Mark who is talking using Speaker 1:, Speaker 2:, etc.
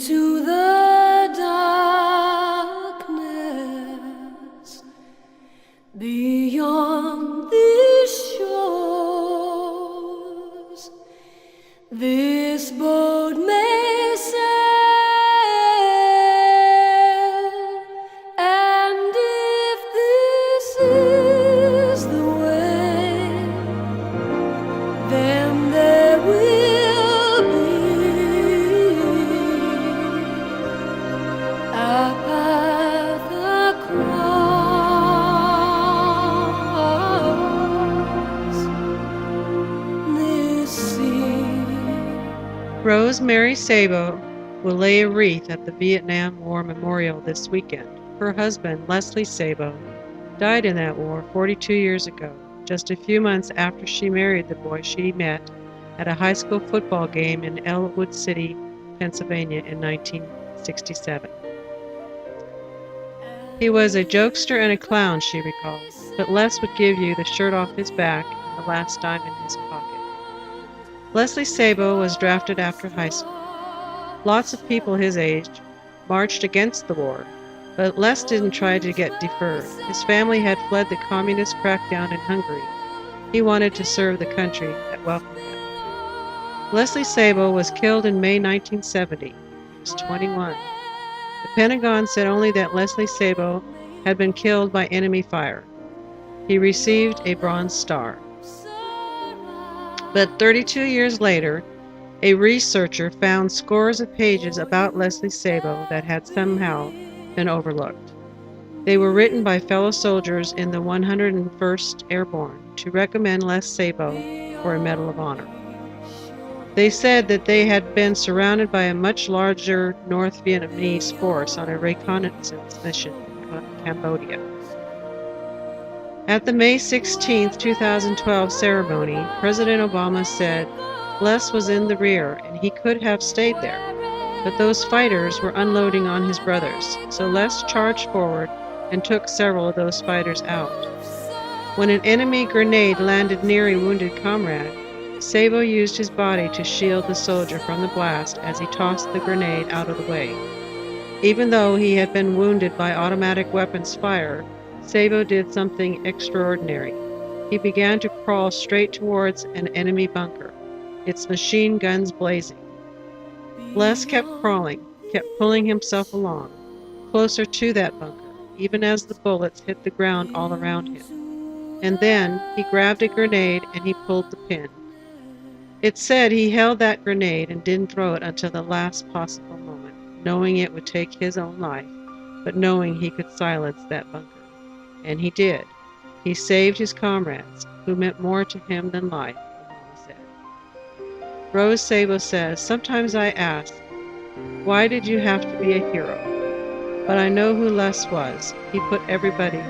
Speaker 1: into the darkness beyond these shores. This boat may sail, and if this is the way, then there will be a path across this sea.
Speaker 2: Rosemary Sabo will lay a wreath at the Vietnam War Memorial this weekend. Her husband, Leslie Sabo, died in that war 42 years ago, just a few months after she married the boy she met at a high school football game in Elwood City, Pennsylvania in 1967. He was a jokester and a clown, she recalls, but Les would give you the shirt off his back and the last dime in his pocket. Leslie Sabo was drafted after high school. Lots of people his age marched against the war, but Les didn't try to get deferred. His family had fled the communist crackdown in Hungary. He wanted to serve the country that welcomed him. Leslie Sabo was killed in May 1970. He was 21. The Pentagon said only that Leslie Sabo had been killed by enemy fire. He received a Bronze Star. But 32 years later, a researcher found scores of pages about Leslie Sabo that had somehow been overlooked. They were written by fellow soldiers in the 101st Airborne to recommend Les Sabo for a Medal of Honor. They said that they had been surrounded by a much larger North Vietnamese force on a reconnaissance mission in Cambodia. At the May 16, 2012 ceremony, President Obama said Les was in the rear and he could have stayed there, but those fighters were unloading on his brothers, so Les charged forward and took several of those fighters out. When an enemy grenade landed near a wounded comrade, Sabo used his body to shield the soldier from the blast as he tossed the grenade out of the way. Even though he had been wounded by automatic weapons fire, Sabo did something extraordinary. He began to crawl straight towards an enemy bunker, its machine guns blazing. Les kept crawling, kept pulling himself along, closer to that bunker, even as the bullets hit the ground all around him. And then he grabbed a grenade and he pulled the pin. It said he held that grenade and didn't throw it until the last possible moment, knowing it would take his own life, but knowing he could silence that bunker. And he did. He saved his comrades, who meant more to him than life, Obama said. Rose Sabo says, "Sometimes I ask, why did you have to be a hero? But I know who Les was. He put everybody